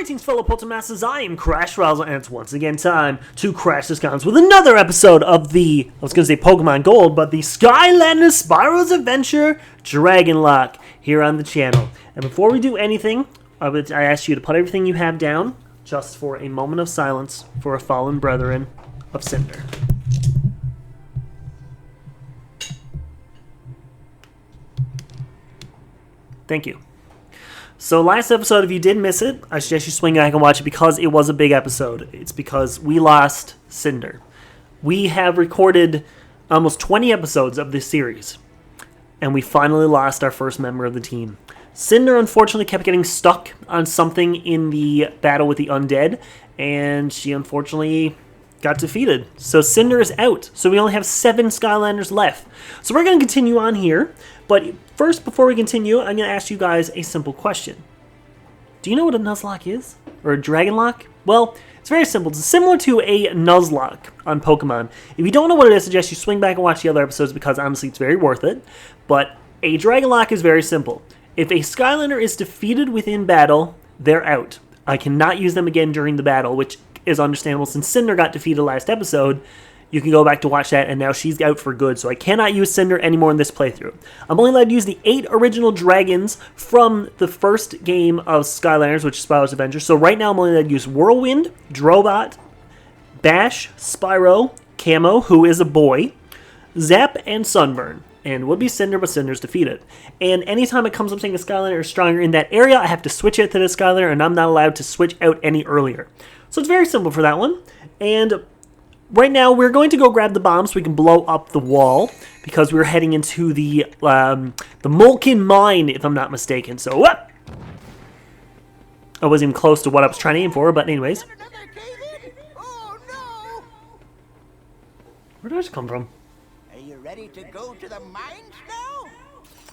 Greetings, fellow Pottermasters. I am Crash Razzle, and it's once again time to crash the Skylands with another episode of the, I was going to say Pokemon Gold, but the Skylanders Spyros Adventure Dragonlocke here on the channel. And before we do anything, I ask you to put everything you have down just for a moment of silence for a fallen brethren of Cynder. Thank you. So last episode, if you did miss it, I suggest you swing back and watch it because it was a big episode. It's because we lost Cynder. We have recorded almost 20 episodes of this series, and we finally lost our first member of the team. Cynder unfortunately kept getting stuck on something in the battle with the undead, and she unfortunately got defeated. So Cynder is out. So we only have 7 Skylanders left. So we're going to continue on here. But first, before we continue, I'm going to ask you guys a simple question. Do you know what a Nuzlocke is? Or a Dragonlocke? Well, it's very simple. It's similar to a Nuzlocke on Pokemon. If you don't know what it is, I suggest you swing back and watch the other episodes because honestly it's very worth it. But a Dragonlocke is very simple. If a Skylander is defeated within battle, they're out. I cannot use them again during the battle, which is understandable since Cynder got defeated last episode. You can go back to watch that, and now she's out for good, so I cannot use Cynder anymore in this playthrough. I'm only allowed to use the 8 original dragons from the first game of Skylanders, which is Spyros Adventure. So right now I'm only allowed to use Whirlwind, Drobot, Bash, Spyro, Camo, who is a boy, Zap, and Sunburn. And would be Cynder, but Cynder's defeated. And anytime it comes up saying a Skylander is stronger in that area, I have to switch it to the Skylander, and I'm not allowed to switch out any earlier. So it's very simple for that one. And right now, we're going to go grab the bomb so we can blow up the wall because we're heading into the Molten Mine, if I'm not mistaken. So, I wasn't even close to what I was trying to aim for, but anyways. Oh, no. Where did I just come from? Are you ready to go to the mines now?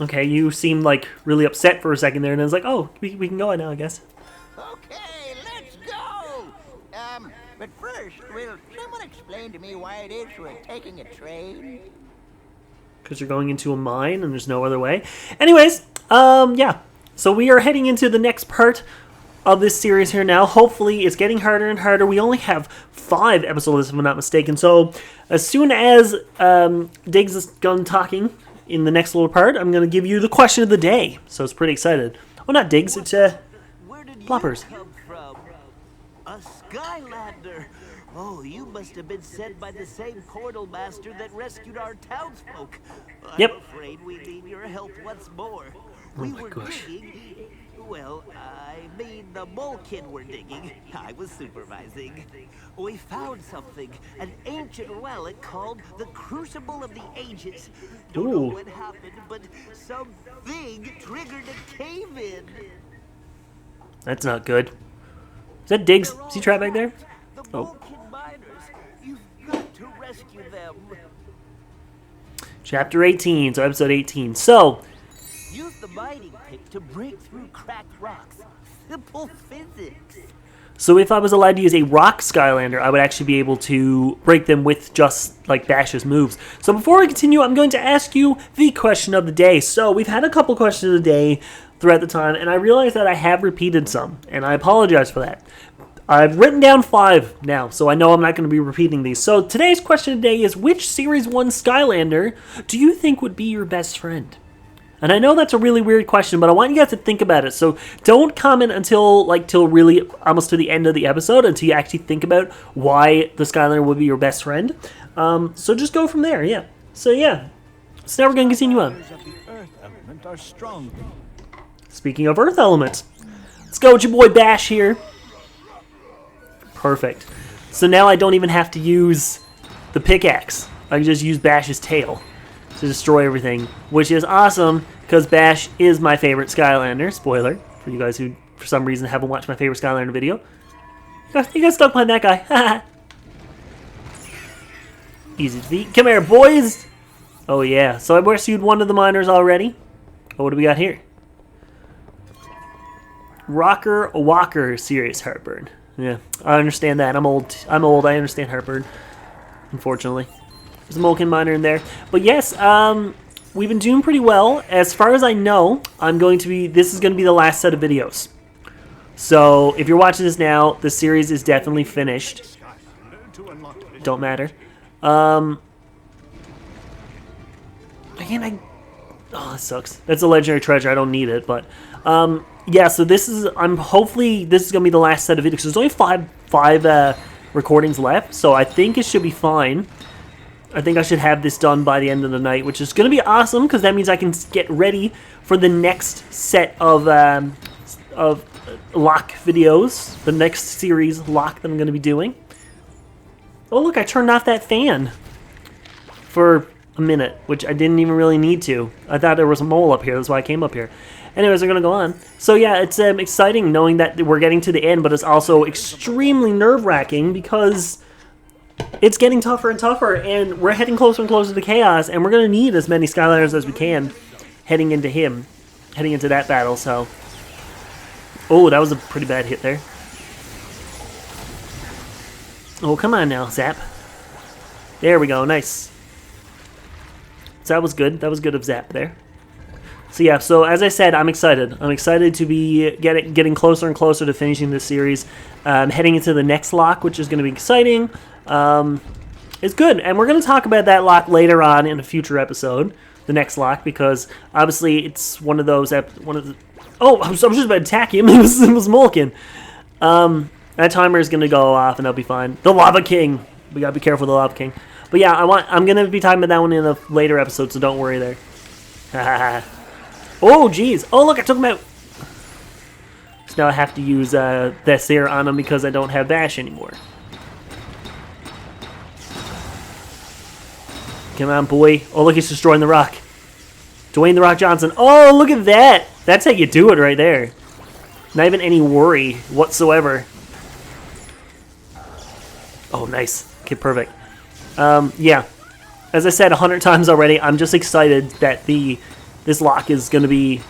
Okay, you seemed like really upset for a second there, and I was like, oh, we can go now, I guess. Okay, let's go. But first, will someone explain to me why it is we're taking a train? Because you're going into a mine and there's no other way. Anyways, yeah. So we are heading into the next part of this series here now. Hopefully, it's getting harder and harder. We only have 5 episodes, if I'm not mistaken. So as soon as Diggs is done talking in the next little part, I'm going to give you the question of the day. So it's pretty excited. Oh, not Diggs, it's Ploppers. A Skylander! Oh, you must have been sent by the same portal master that rescued our townsfolk. Yep. I'm afraid we need your help once more. We were digging. Well, I mean the Molkin were digging. I was supervising. We found something, an ancient relic called the Crucible of the Ages. Don't know what happened, but something triggered a cave-in. That's not good. Is that Diggs? Is he trapped back there? The Oh. Molkin miners. You've got to rescue them. Chapter 18, so episode 18. So, Use the mining pick to break through cracked rocks. Simple physics. so if I was allowed to use a rock Skylander, I would actually be able to break them with just like Bash's moves. So before we continue, I'm going to ask you the question of the day. So we've had a couple questions of the day throughout the time, and I realize that I have repeated some, and I apologize for that. I've written down 5 now, so I know I'm not going to be repeating these. So today's question of the day is, which Series 1 Skylander do you think would be your best friend? And I know that's a really weird question, but I want you guys to think about it. So don't comment until really almost to the end of the episode, until you actually think about why the Skylander would be your best friend. So just go from there, yeah. So yeah, so now we're going to continue on. Speaking of Earth elements, let's go with your boy Bash here. Perfect. So now I don't even have to use the pickaxe. I can just use Bash's tail to destroy everything, which is awesome because Bash is my favorite Skylander. Spoiler for you guys who, for some reason, haven't watched my favorite Skylander video. You got stuck behind that guy. Easy to defeat. Come here, boys. Oh, yeah. So I rescued one of the miners already. Oh, what do we got here? Rocker Walker, serious heartburn. Yeah, I understand that. I'm old. I understand heartburn, unfortunately. There's a Molten Miner in there. But yes, we've been doing pretty well. As far as I know, this is going to be the last set of videos. So if you're watching this now, the series is definitely finished. Don't matter. Again, oh, that sucks. That's a legendary treasure. I don't need it, but yeah. So this is. Hopefully this is gonna be the last set of videos. There's only five recordings left, so I think it should be fine. I think I should have this done by the end of the night, which is gonna be awesome because that means I can get ready for the next set of Lock videos, the next series Lock that I'm gonna be doing. Oh look, I turned off that fan for a minute, which I didn't even really need to. I thought there was a mole up here, that's why I came up here. Anyways, we're gonna go on. So yeah, it's exciting knowing that we're getting to the end, but it's also extremely nerve-wracking because it's getting tougher and tougher, and we're heading closer and closer to Chaos, and we're gonna need as many Skylanders as we can heading into that battle. So, oh, that was a pretty bad hit there. Oh, come on now, Zap. There we go, nice. So that was good. That was good of Zap there. So yeah, so as I said, I'm excited. I'm excited to be getting closer and closer to finishing this series. Heading into the next lock, which is going to be exciting. It's good, and we're going to talk about that lock later on in a future episode. The next lock, because obviously it's one of those. Oh, I was just about to attack him. It was Molkin. That timer is going to go off, and that'll be fine. The Lava King. We gotta be careful with the Lava King. But yeah, I'm gonna be talking about that one in a later episode, so don't worry there. Oh, jeez. Oh, look, I took him out. So now I have to use this here on him because I don't have Bash anymore. Come on, boy. Oh, look, he's destroying the rock. Dwayne The Rock Johnson. Oh, look at that. That's how you do it right there. Not even any worry whatsoever. Oh, nice. Okay, perfect. Yeah. As I said 100 times already, I'm just excited that this lock is going to be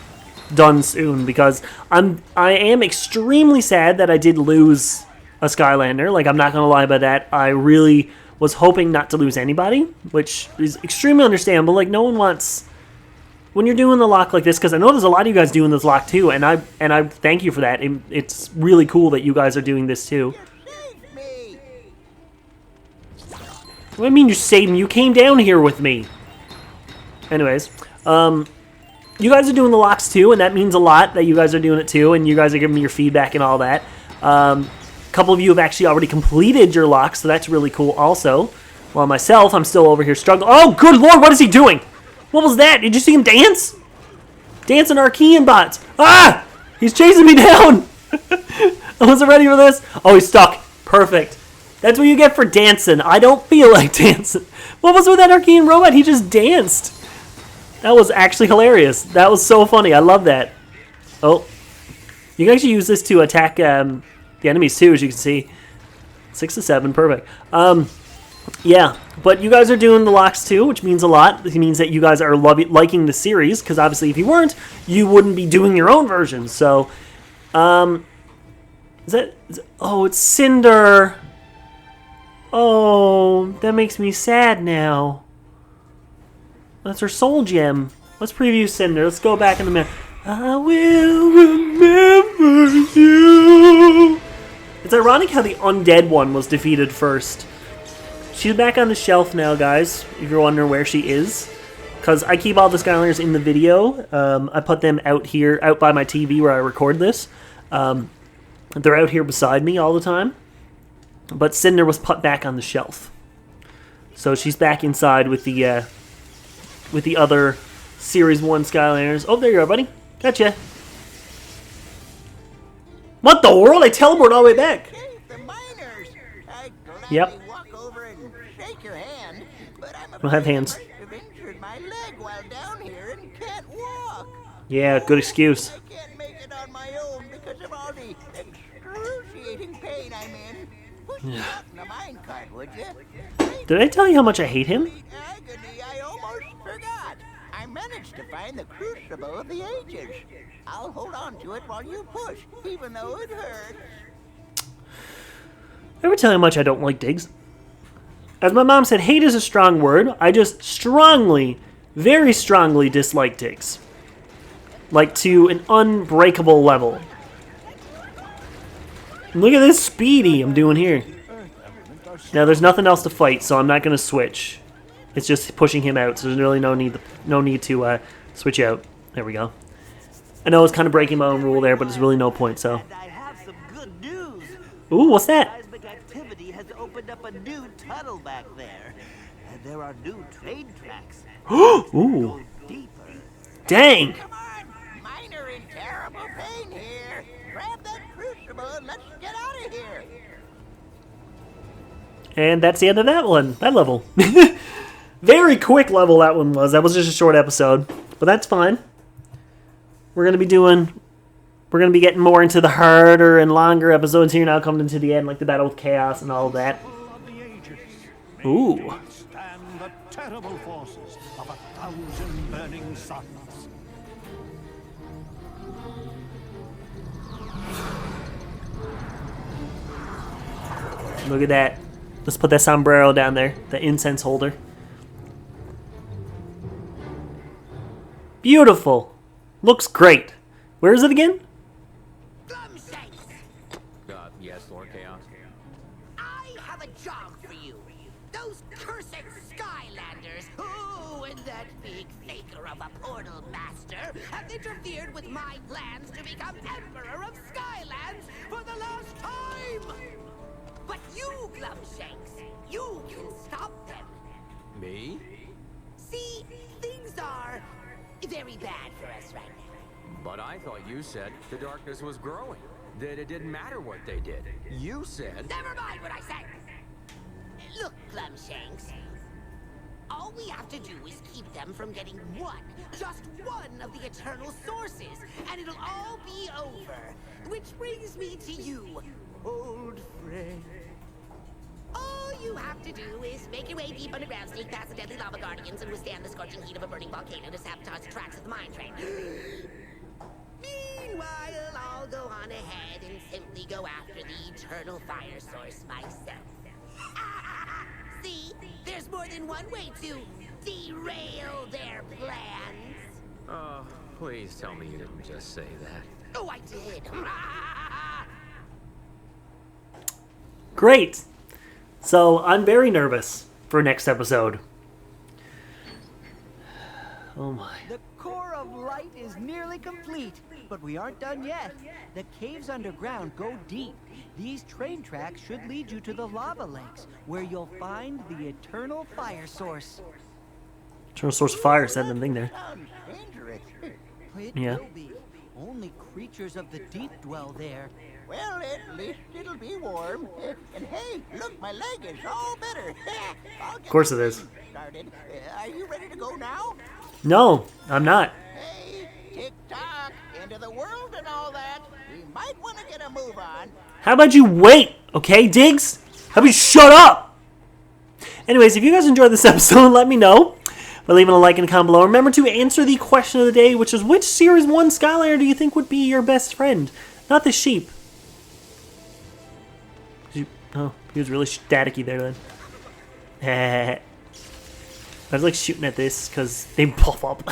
done soon because I am extremely sad that I did lose a Skylander. Like, I'm not going to lie about that. I really was hoping not to lose anybody, which is extremely understandable. Like, no one wants... When you're doing the lock like this, because I know there's a lot of you guys doing this lock too, and I thank you for that. It's really cool that you guys are doing this too. What do you mean you saved me? You came down here with me. Anyways, you guys are doing the locks too, and that means a lot that you guys are doing it too, and you guys are giving me your feedback and all that. A couple of you have actually already completed your locks, so that's really cool also. While myself, I'm still over here struggling. Oh, good lord, what is he doing? What was that? Did you see him dance? Dancing Archean bots. Ah! He's chasing me down! I wasn't ready for this. Oh, he's stuck. Perfect. That's what you get for dancing. I don't feel like dancing. What was with that Archean robot? He just danced. That was actually hilarious. That was so funny. I love that. Oh. You can actually use this to attack the enemies too, as you can see. 6 to 7. Perfect. Yeah, but you guys are doing the locks too, which means a lot. It means that you guys are liking the series, because obviously if you weren't, you wouldn't be doing your own version. So, oh, it's Cynder. Oh, that makes me sad now. That's her soul gem. Let's preview Cynder. Let's go back in the minute. I will remember you. It's ironic how the undead one was defeated first. She's back on the shelf now, guys, if you're wondering where she is. Because I keep all the Skylanders in the video. I put them out here, out by my TV where I record this. They're out here beside me all the time. But Cynder was put back on the shelf. So she's back inside with the other Series 1 Skylanders. Oh, there you are, buddy. Gotcha. What the world? I teleported all the way back. Yep. Your hand, but I'll have hands. I've injured my leg while down here and can't walk. Yeah, good excuse. I can't make it on my own because of all the excruciating pain I'm in. Push me out in the minecart, would you? Did I tell you how much I hate him? Agony, I almost forgot. I managed to find the crucible of the ages. I'll hold on to it while you push, even though it hurts. Ever tell you how much I don't like digs? As my mom said, hate is a strong word. I just strongly, very strongly dislike digs. Like to an unbreakable level. Look at this speedy I'm doing here. Now there's nothing else to fight, so I'm not going to switch. It's just pushing him out, so there's really no need to switch out. There we go. I know it's kind of breaking my own rule there, but there's really no point, so. And I have some good news. Ooh, what's that? Seismic activity has opened up a new tunnel back there. And there are new train tracks. Ooh. Go deeper. Dang. Come on, mine are in terrible pain here. Grab that crucible and let's get out of here. And that's the end of that one. That level. Very quick level that one was. That was just a short episode. But that's fine. We're going to be getting more into the harder and longer episodes here now, coming into the end, like the battle with Kaos and all of that. Ooh. Stand the terrible forces of 1,000 burning suns. Look at that. Let's put that sombrero down there, the incense holder. Beautiful. Looks great. Where is it again? Yes, Lord Kaos. I have a job for you. Those cursed Skylanders, oh, and that big faker of a portal master have interfered with my plans to become Emperor of Skylands for the last time. But you, Glumshanks, you can stop them. Me? See, things are very bad for us right now. But I thought you said the darkness was growing. That it didn't matter what they did. You said... Never mind what I said. Look, Glumshanks. All we have to do is keep them from getting one, just one of the eternal sources, and it'll all be over. Which brings me to you, old friend. All you have to do is make your way deep underground, sneak past the deadly lava guardians, and withstand the scorching heat of a burning volcano to sabotage the tracks of the mine train. Meanwhile, I'll go on ahead and simply go after the eternal fire source myself. See, there's more than one way to derail their plans. Oh, please tell me you didn't just say that. Oh, I did. Great. So I'm very nervous for next episode. Oh my. The core of light is nearly complete, but we aren't done yet. The caves underground go deep. These train tracks should lead you to the lava lakes, where you'll find the eternal fire source. Eternal source of fire, said the thing there. Sounds dangerous. It Yeah. will be. Only creatures of the deep dwell there. Well, at least it'll be warm. And hey, look, my leg is all better. Of course it is. Started. Are you ready to go now? No, I'm not. Hey, tick-tock, into the world and all that. We might want to get a move on. How about you wait, okay, Diggs? How about you shut up? Anyways, if you guys enjoyed this episode, let me know by leaving a like and a comment below. Remember to answer the question of the day, which is, which Series 1 Skylander do you think would be your best friend? Not the sheep. Oh, he was really staticky there then. I was like shooting at this because they puff up.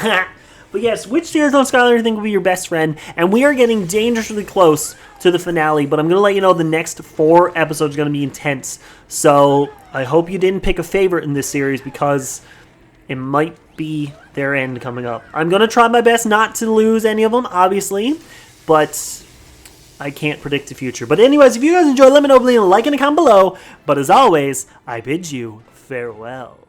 But yes, which Series 1 Skylander do you think would be your best friend? And we are getting dangerously close to the finale, but I'm going to let you know the next 4 episodes are going to be intense. So I hope you didn't pick a favorite in this series because it might be their end coming up. I'm going to try my best not to lose any of them, obviously, but I can't predict the future. But anyways, if you guys enjoyed, let me know, leave a like and a comment below. But as always, I bid you farewell.